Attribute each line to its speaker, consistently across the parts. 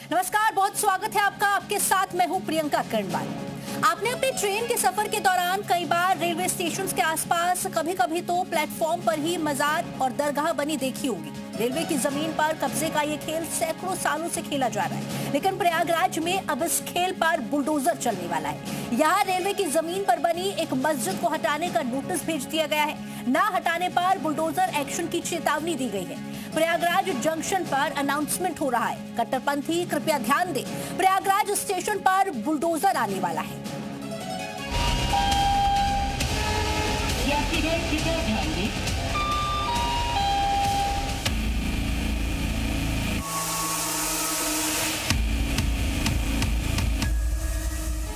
Speaker 1: नमस्कार, बहुत स्वागत है आपका। आपके साथ मैं हूं प्रियंका कर्णवाल। आपने अपने ट्रेन के सफर के दौरान कई बार रेलवे स्टेशन के आसपास, कभी कभी तो प्लेटफॉर्म पर ही मजार और दरगाह बनी देखी होगी। रेलवे की जमीन पर कब्जे का ये खेल सैकड़ों सालों से खेला जा रहा है, लेकिन प्रयागराज में अब इस खेल पर बुलडोजर चलने वाला है। यहाँ रेलवे की जमीन पर बनी एक मस्जिद को हटाने का नोटिस भेज दिया गया है। ना हटाने पर बुलडोजर एक्शन की चेतावनी दी गई है। प्रयागराज जंक्शन पर अनाउंसमेंट हो रहा है, कट्टरपंथी कृपया ध्यान दें, प्रयागराज स्टेशन पर बुलडोजर आने वाला है।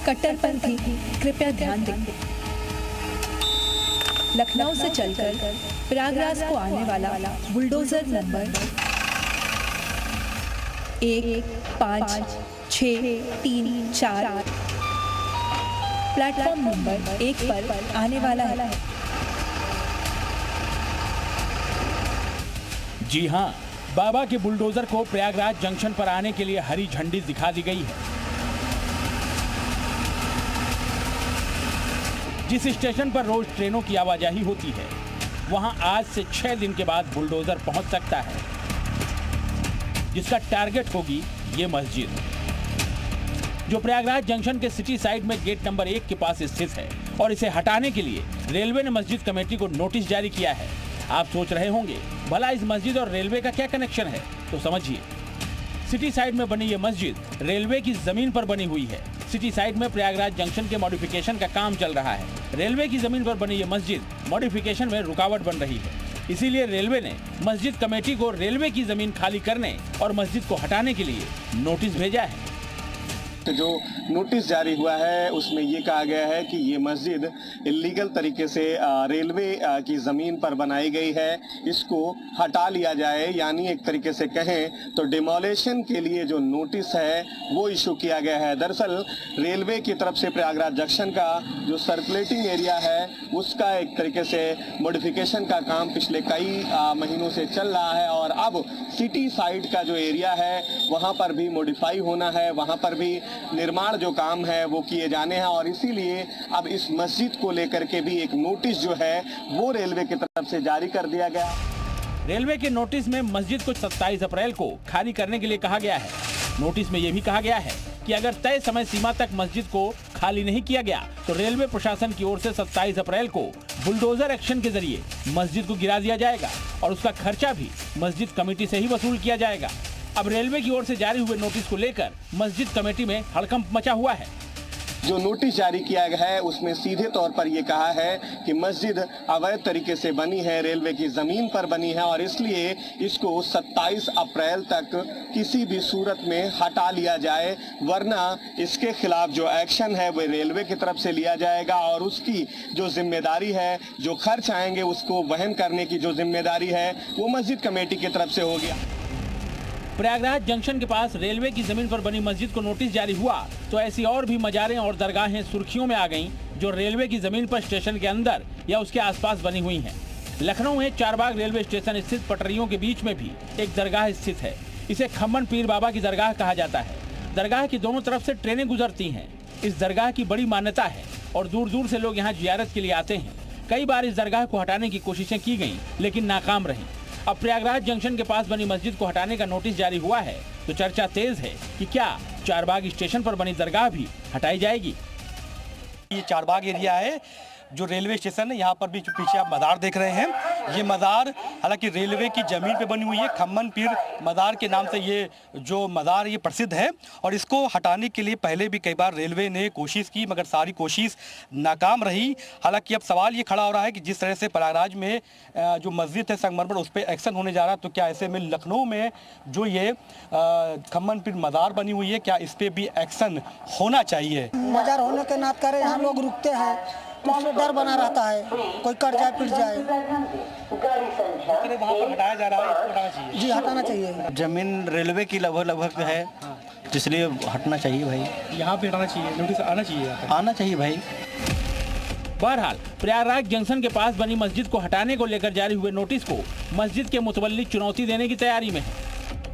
Speaker 2: कट्टरपंथी कृपया ध्यान दें। लखनऊ से चलकर प्रयागराज को आने वाला बुलडोजर नंबर 15634 प्लेटफॉर्म नंबर 1 पर आने वाला है।
Speaker 3: जी हां, बाबा के बुलडोजर को प्रयागराज जंक्शन पर आने के लिए हरी झंडी दिखा दी गई है। जिस स्टेशन पर रोज ट्रेनों की आवाजाही होती है, वहां आज से 6 दिन के बाद बुलडोजर पहुंच सकता है, जिसका टारगेट होगी ये मस्जिद, जो प्रयागराज जंक्शन के सिटी साइड में गेट नंबर 1 के पास स्थित है। और इसे हटाने के लिए रेलवे ने मस्जिद कमेटी को नोटिस जारी किया है। आप सोच रहे होंगे, भला इस मस्जिद और रेलवे का क्या कनेक्शन है? तो समझिए। सिटी साइड में बनी ये मस्जिद रेलवे की जमीन पर बनी हुई है। सिटी साइड में प्रयागराज जंक्शन के मॉडिफिकेशन का काम चल रहा है। रेलवे की जमीन पर बनी ये मस्जिद मॉडिफिकेशन में रुकावट बन रही है। इसीलिए रेलवे ने मस्जिद कमेटी को रेलवे की जमीन खाली करने और मस्जिद को हटाने के लिए नोटिस भेजा है।
Speaker 4: तो जो नोटिस जारी हुआ है उसमें ये कहा गया है कि ये मस्जिद इलीगल तरीके से रेलवे की ज़मीन पर बनाई गई है, इसको हटा लिया जाए। यानी एक तरीके से कहें तो डिमोलेशन के लिए जो नोटिस है वो इशू किया गया है। दरअसल रेलवे की तरफ से प्रयागराज जंक्शन का जो सर्कुलेटिंग एरिया है उसका एक तरीके से मॉडिफिकेशन का काम पिछले कई महीनों से चल रहा है, और अब सिटी साइड का जो एरिया है वहाँ पर भी मॉडिफाई होना है, वहाँ पर भी निर्माण जो काम है वो किए जाने हैं। और इसीलिए अब इस मस्जिद को लेकर के भी एक नोटिस जो है वो रेलवे की तरफ से जारी कर दिया गया।
Speaker 3: रेलवे के नोटिस में मस्जिद को 27 अप्रैल को खाली करने के लिए कहा गया है। नोटिस में यह भी कहा गया है कि अगर तय समय सीमा तक मस्जिद को खाली नहीं किया गया तो रेलवे प्रशासन की ओर से 27 अप्रैल को बुलडोजर एक्शन के जरिए मस्जिद को गिरा दिया जाएगा और उसका खर्चा भी मस्जिद कमेटी से ही वसूल किया जाएगा। अब रेलवे की ओर से जारी हुए नोटिस को लेकर मस्जिद कमेटी में हड़कंप मचा हुआ है।
Speaker 4: जो नोटिस जारी किया गया है उसमें सीधे तौर पर यह कहा है कि मस्जिद अवैध तरीके से बनी है, रेलवे की जमीन पर बनी है, और इसलिए इसको 27 अप्रैल तक किसी भी सूरत में हटा लिया जाए, वरना इसके खिलाफ जो एक्शन है वो रेलवे की तरफ से लिया जाएगा और उसकी जो जिम्मेदारी है, जो खर्च आएंगे उसको वहन करने की जो जिम्मेदारी है वो मस्जिद कमेटी की तरफ से होगी।
Speaker 3: प्रयागराज जंक्शन के पास रेलवे की जमीन पर बनी मस्जिद को नोटिस जारी हुआ तो ऐसी और भी मजारें और दरगाहें सुर्खियों में आ गईं जो रेलवे की जमीन पर स्टेशन के अंदर या उसके आसपास बनी हुई हैं। लखनऊ में चारबाग रेलवे स्टेशन स्थित पटरियों के बीच में भी एक दरगाह स्थित है। इसे खम्मन पीर बाबा की दरगाह कहा जाता है। दरगाह की दोनों तरफ से ट्रेनें गुजरती हैं। इस दरगाह की बड़ी मान्यता है और दूर दूर से लोग यहाँ जियारत के लिए आते हैं। कई बार इस दरगाह को हटाने की कोशिशें की गई लेकिन नाकाम रही। अब प्रयागराज जंक्शन के पास बनी मस्जिद को हटाने का नोटिस जारी हुआ है तो चर्चा तेज है कि क्या चारबाग स्टेशन पर बनी दरगाह भी हटाई जाएगी।
Speaker 5: ये चारबाग एरिया है जो रेलवे स्टेशन है, यहाँ पर भी जो पीछे आप मज़ार देख रहे हैं, ये मज़ार हालांकि रेलवे की ज़मीन पे बनी हुई है। खम्मन पीर मज़ार के नाम से ये जो मज़ार ये प्रसिद्ध है, और इसको हटाने के लिए पहले भी कई बार रेलवे ने कोशिश की मगर सारी कोशिश नाकाम रही। हालांकि अब सवाल ये खड़ा हो रहा है कि जिस तरह से प्रयागराज में जो मस्जिद है संगमरमर उस पर एक्शन होने जा रहा है, तो क्या ऐसे में लखनऊ में जो ये खम्मन पीर मज़ार बनी हुई है क्या इस पर भी एक्शन होना चाहिए?
Speaker 6: मज़ार होने के नाते करें यहाँ लोग रुकते हैं तो उसमें डर बना रहता है, कोई कट जाए पिट जाए।
Speaker 5: वहाँ पर हटाया जा रहा है, इसको हटाना चाहिए।
Speaker 6: जी हटाना चाहिए।
Speaker 7: जमीन रेलवे की लगभग है, इसलिए हटना चाहिए भाई।
Speaker 5: यहाँ पे हटाना चाहिए, नोटिस आना चाहिए,
Speaker 7: आना चाहिए भाई।
Speaker 3: बहरहाल प्रयागराज जंक्शन के पास बनी मस्जिद को हटाने को लेकर जारी हुए नोटिस को मस्जिद के मुतवल्ली चुनौती देने की तैयारी में है।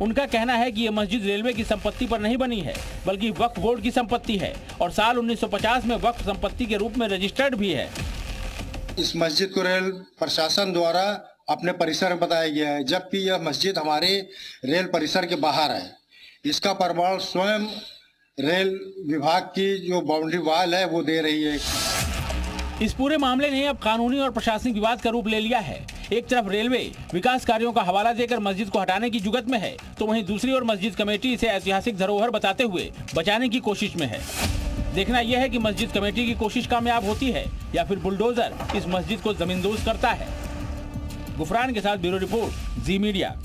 Speaker 3: उनका कहना है कि ये मस्जिद रेलवे की संपत्ति पर नहीं बनी है, बल्कि वक्फ बोर्ड की संपत्ति है और साल 1950 में वक्फ संपत्ति के रूप में रजिस्टर्ड भी है।
Speaker 8: इस मस्जिद को रेल प्रशासन द्वारा अपने परिसर में बताया गया है, जबकि यह मस्जिद हमारे रेल परिसर के बाहर है। इसका प्रमाण स्वयं रेल विभाग की जो बाउंड्री वॉल है वो दे रही है।
Speaker 3: इस पूरे मामले ने अब कानूनी और प्रशासनिक विवाद का रूप ले लिया है। एक तरफ रेलवे विकास कार्यों का हवाला देकर मस्जिद को हटाने की जुगत में है, तो वहीं दूसरी ओर मस्जिद कमेटी इसे ऐतिहासिक धरोहर बताते हुए बचाने की कोशिश में है। देखना यह है कि मस्जिद कमेटी की कोशिश कामयाब होती है या फिर बुलडोजर इस मस्जिद को जमींदोज करता है। गुफरान के साथ ब्यूरो रिपोर्ट, जी मीडिया।